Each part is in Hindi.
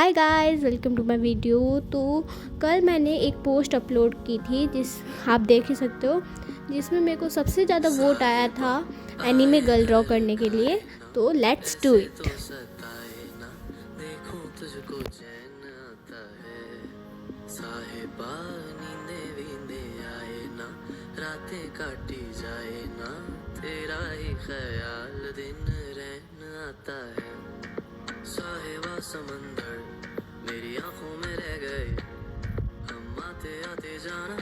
Hi guys, welcome to my video. तो कल मैंने एक पोस्ट अपलोड की थी जिस आप देख ही सकते हो, जिसमें मेरे को सबसे ज़्यादा वोट आया था एनीमे गर्ल ड्रॉ करने के लिए। तो लेट्स डू इट। रातें काटी जाए ना, तेरा ही ख्याल दिन रहना आता है। साहिबा समंदर मेरी आंखों में रह गए, हम आते आते जाना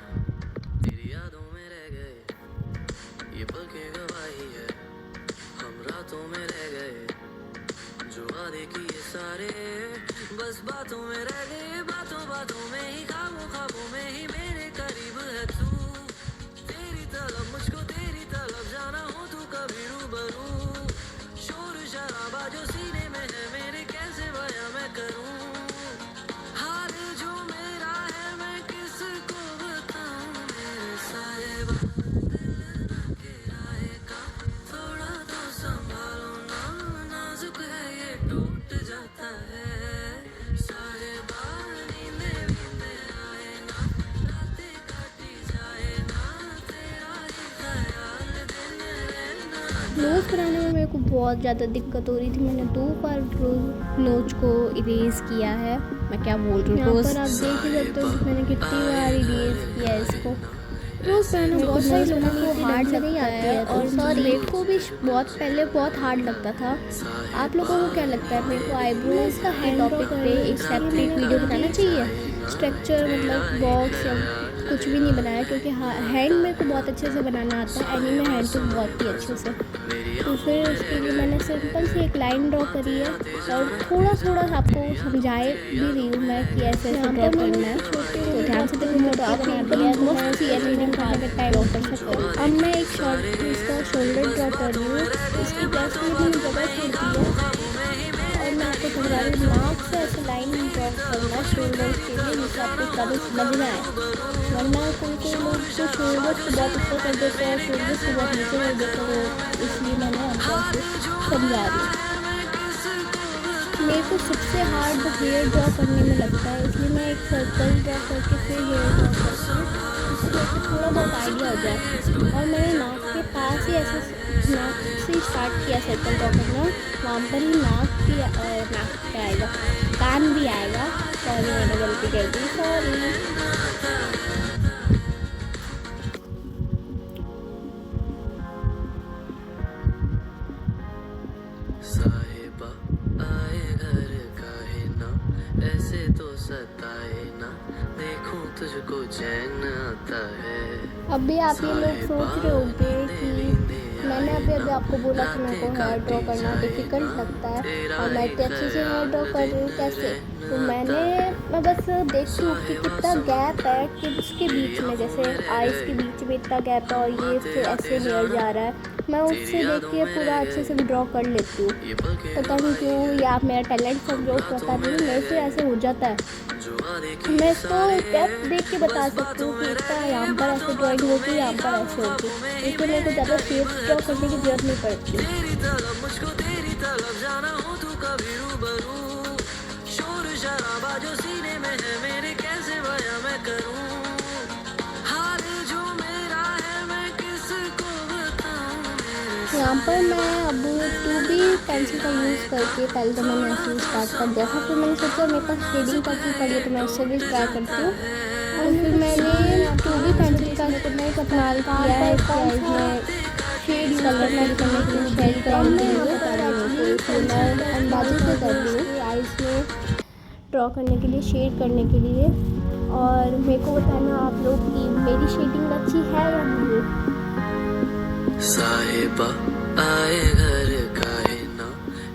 तेरी यादों में रह गए। ये पल की गवाही है, हम रातों में रह गए, जो वादे किए सारे बस बातों में रह गए। बातों बातों में ही, ख्वाबों ख्वाबों में ही मेरे करीब है तू। तेरी तलब मुझको, तेरी तलब जाना हो तू कभी रूबरू। शोर शराबा जो सीने में है मेरे, कैसे बयां मैं करूं। हाल जो मेरा है मैं किसको बताऊं। मेरे साहिबा दिल ना किराए का, थोड़ा तो संभालो ना, नाजुक है ये टूट जाता है। साहिबा नींदे वींदे आए ना, रातें काटी जाए ना, तेरा ही ख्याल दिन रहना। नोज बनाने में मेरे को बहुत ज़्यादा दिक्कत हो रही थी। मैंने 2 बार नोज को इरेज किया है। मैं क्या बोल रही हूँ, यहाँ पर आप देख ही सकते हो कि मैंने कितनी बार इरेज किया है इसको। रोज़ बनाना बहुत सारे लोगों को हार्ड लगता है, और मेरे को भी बहुत पहले बहुत हार्ड लगता था। आप लोगों को क्या लगता है? मेरे को आईब्रोज का टॉपिक पे एक सेपरेट वीडियो बनाना चाहिए। स्ट्रक्चर मतलब बॉक्स या कुछ भी नहीं बनाया, क्योंकि हैंड मेरे को बहुत अच्छे से बनाना आता है। एनीमे हैंड तो बहुत ही अच्छे से। तो फिर उसके लिए मैंने सिंपल सी एक लाइन ड्रॉ करी है, और थोड़ा थोड़ा आपको समझाए भी रही हूँ मैं कि ऐसे ऐसे ड्रॉ करना है। तो ध्यान से देखो, तो आप एकदम मस्त सी एनीमे का टाइम कर सकते हो। अब मैं एक शॉर्ट इसका शोल्डर ड्रॉ कर रही हूँ। इसकी ब्रेस्ट में मैंने जगह छोड़ दी है, और मैं आपको समझा रही हूँ। नाक से ऐसे लाइन ड्रॉ करना है शोल्डर के लिए, जिससे आपको कभी समझना है। वरना कोई कोई लोग तो शोल्डर को बहुत ऊपर कर देते हैं, शोल्डर को बहुत नीचे कर देते हैं। इसलिए मैंने आपको समझा रही हूँ। मेरे को सबसे हार्ड हेयर ड्रॉ करने में लगता है, इसलिए मैं एक सर्कल ड्रॉ करके फिर हेयर ड्रॉ करती हूँ, जिससे मेरे को थोड़ा बहुत आइडिया हो जाए। और मैंने नाक के पास ही ऐसे नाक से स्टार्ट किया सर्कल ड्रॉ करना। वहाँ पर ही नाक पे आएगा, कान भी आएगा। सॉरी, मैंने गलती कर दी, सॉरी। साहिबा आए घर काहे ना, ऐसे तो सताए ना, देखूं तुझको चैन आता है। अभी आप ये लोग सोच रहे होंगे कि मैंने अभी आपको बोला कि मेरे को हेयर ड्रॉ करना डिफ़िकल्ट लगता है, और मैं इतने अच्छे से हेयर ड्रॉ कर रही हूँ, कैसे? तो मैं बस देखती हूँ कि कितना गैप है कि उसके बीच में, जैसे आइज़ के बीच में इतना गैप है, और ये फिर ऐसे हेयर जा रहा है। मैं उससे देख के पूरा अच्छे से ड्रॉ कर लेती हूँ। पता नहीं क्यों, या आप मेरा टैलेंट समझो, पता नहीं, मेरे से ऐसे हो जाता है। मैं इसको डेप्थ देख के बता सकती हूँ कि इतना यहाँ पर ऐसे ड्राइंग होगी, यहाँ पर ऐसे होगी। इसलिए मेरे को ज़्यादा शेप ड्रॉ करने की जरूरत नहीं पड़ती। तेरी तलब मुझको, तेरी तलब जाना हो तू कभी रूबरू। शोर शराबा जो सीने में है मेरे, कैसे बयां मैं करूं। हाल जो मेरा है मैं किसको बताऊं। मेरे यहाँ पर मैं अब 2B पेंसिल का यूज़ करके, पहले तो मैंने ऐसे स्टार्ट कर दिया था, फिर मैंने सोचा मेरे पास शेडिंग पेंसिल पड़ी है, तो मैं उससे भी ट्राई करती हूँ। और फिर मैंने 2B पेंसिल का इस्तेमाल किया है इसके आइज में शेड कलर में करने के लिए, शेड करने के लिए बता रही हूँ। तो मैं अंदाजे से कर रही हूँ आइज में ड्रॉ करने के लिए, शेड करने के लिए। और मेरे को बताना आप लोग कि मेरी शेडिंग अच्छी है या नहीं। साहिबा आए घर काहे ना,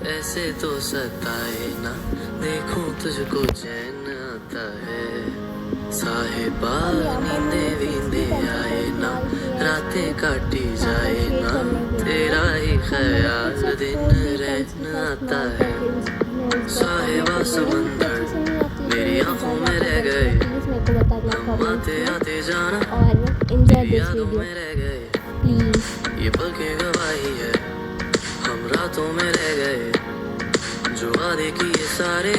ऐसे तो सताए ना, देखूं तुझको चैन आता है। साहिबा नींदे वींदे आए ना, रातें काटी जाए ना, तेरा ही ख्याल दिन रहना आता है। साहिबा समंदर मेरी आंखों में रह गए, हम आते आते जाना और एंजॉय दिस यादों वीडियो में रह गए। प्लीज़। ये पल की गवाही है, हम रातों में रह गए, जो वादे किए सारे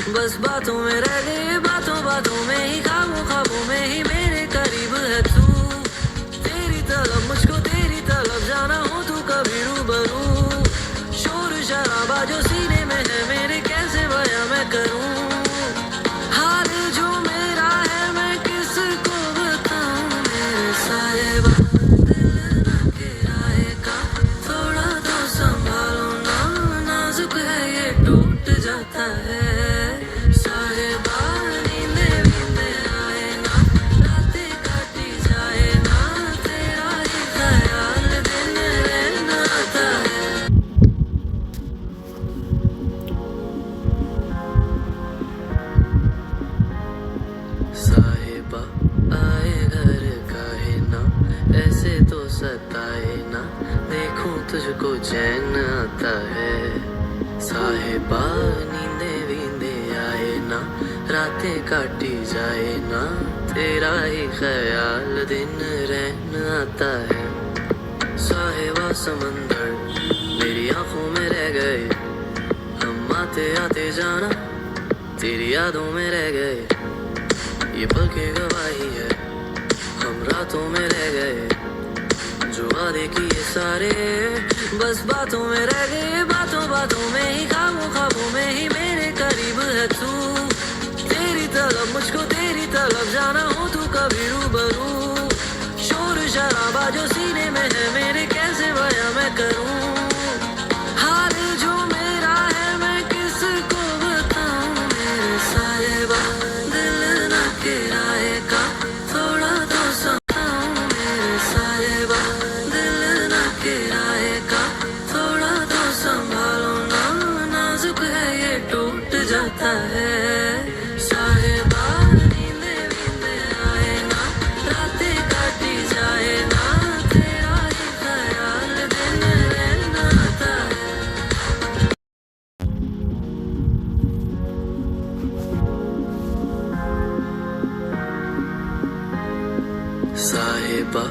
बस बस बातों में रह गए, बातों बातों में ही, ख्वाबों ख्वाबों में ही मेरे करीब है तू। तेरी तलब मुझको, तेरी तलब जाना हो तू कभी रूबरू। शोर शराबा जो सीने में है मेरे, कैसे बयां मैं करूं। हाल जो मेरा है मैं किसको बताऊं। मेरे साहिबा दिल ना किराए का, थोड़ा तो संभालो ना, नाजुक है ये टूट जाता है। साहिबा नींदे वींदे आए ना, रातें काटी जाए ना, तेरा ही ख्याल दिन रहना आता है। साहिबा आए घर काहे ना, ऐसे तो सताए ना, देखूं तुझको चैन आता है। साहिबा नींदे वींदे आए ना, रातें काटी जाए ना, तेरा ही ख्याल दिन रहना आता है। साहिबा समंदर मेरी आंखों में रह गए, हम आते आते जाना तेरी यादों में रह गए। ये पल की गवाही है, हम रातों में रह गए, जो वादे किए सारे बस बातों में रह गए। बातों बातों में ही, ख्वाबों ख्वाबों में ही मेरे करीब है तू। तेरी तलब मुझको, तेरी तलब जाना हो तू कभी रूबरू। शोर शराबा जो सीने में है मेरे, कैसे बयां मैं करूं। हाल जो मेरा है मैं किसको बताऊं। मेरे साहिबा दिल ना किराए का, थोड़ा तो समझाऊं। मेरे साहिबा दिल ना किराए का, थोड़ा तो संभालो ना, नाजुक है ये टूट जाता है। साहिबा नींदे वींदे आए ना, रातें काटी जाए ना, तेरा ही ख्याल दिन रहना आता है। साहिबा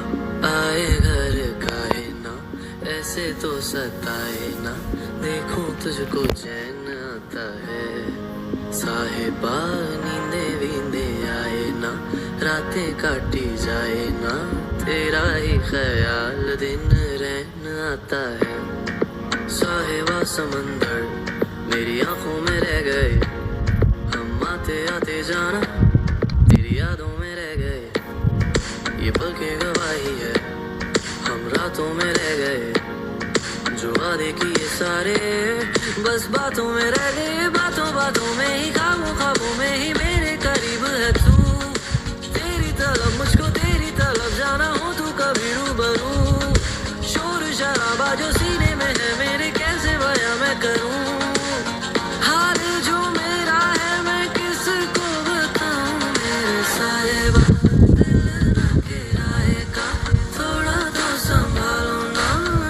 आए घर काहे ना, ऐसे तो सताए ना, देखूं तुझको चैन आता है। साहिबा नींदे वींदे आए ना, रातें काटी जाए ना, तेरा ही ख्याल दिन रहना आता है। साहिबा समंदर मेरी आंखों में रह गए, हम आते आते जाना तेरी यादों में रह गए। ये पल की गवाही है, हम रातों में रह गए, जो वादे किए सारे बस बातों में रह गए। बातों बातों में ही, ख्वाबों ख्वाबों में ही मेरे करीब है तू। तेरी तलब मुझको, तेरी तलब जाना हो तू कभी रूबरू। शोर शराबा जो सीने में है मेरे, कैसे बयां मैं करूं। हाल जो मेरा है मैं किसको बताऊं। मेरे साहिबा दिल ना किराए का, थोड़ा तो संभालो ना,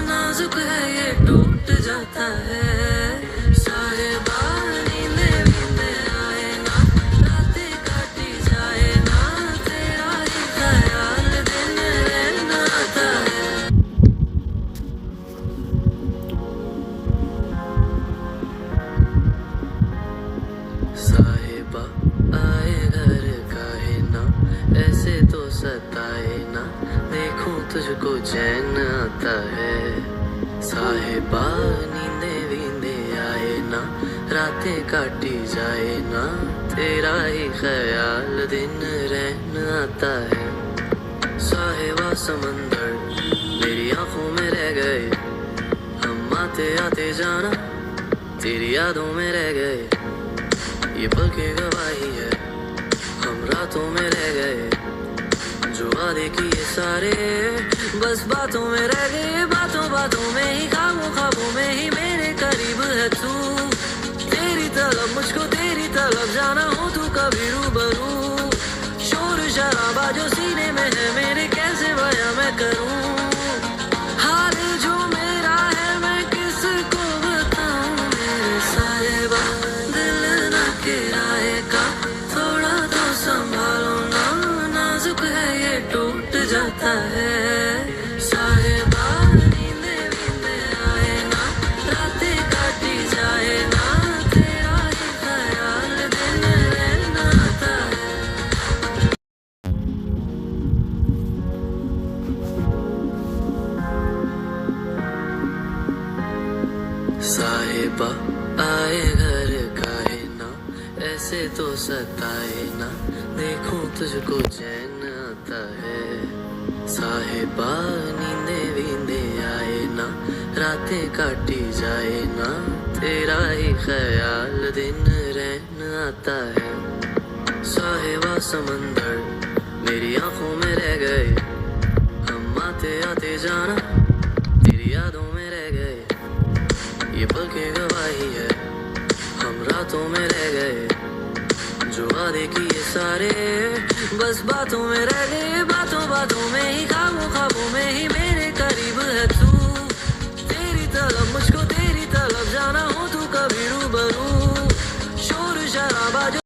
नाजुक है ये टूट जाता है। साहिबा नींदे वींदे आए ना, रातें काटी जाए ना, तेरा ही ख्याल दिन रहना आता है। साहिबा आए घर काहे ना, ऐसे तो सताए ना, देखूं तुझको चैन आता है। साहिबा नींदे वींदे आए ना, रातें काटी जाए ना, तेरा ही ख्याल दिन रहना आता है। साहिबा समंदर मेरी आंखों में रह गए, हम आते आते जाना तेरी यादों में रह गए। ये पल की गवाही है, हम रातों में रह गए, जो वादे किए सारे बस बातों में रह गए। बातों बातों में ही, ख्वाबों ख्वाबों में ही मेरे करीब है तू। तेरी तलब मुझको, तेरी तलब जाना हो तू कभी रूबरू। शोर शराबा जो सीने में है मेरे, कैसे बयां मैं करूं। हाल जो मेरा है मैं किसको बताऊं। मेरे साहिबा दिल ना किराए का, थोड़ा तो संभालो ना, नाजुक है ये टूट जाता है। साहिबा नींदे वींदे आए ना, रातें काटी जाए ऐसे तो सताए ना, देखूं तुझको चैन आता है। साहिबा नींदे वींदे आए ना, रातें काटी जाए ना, तेरा ही ख्याल दिन रहन आता है। साहिबा समंदर मेरी आंखों में रह गए, हम आते आते जाना तेरी यादों में रह गए। ये पल की गवाही है, हम रातों में रह गए, जो वादे किए सारे बस बातों में रह गए। बातों बातों में ही खामोखा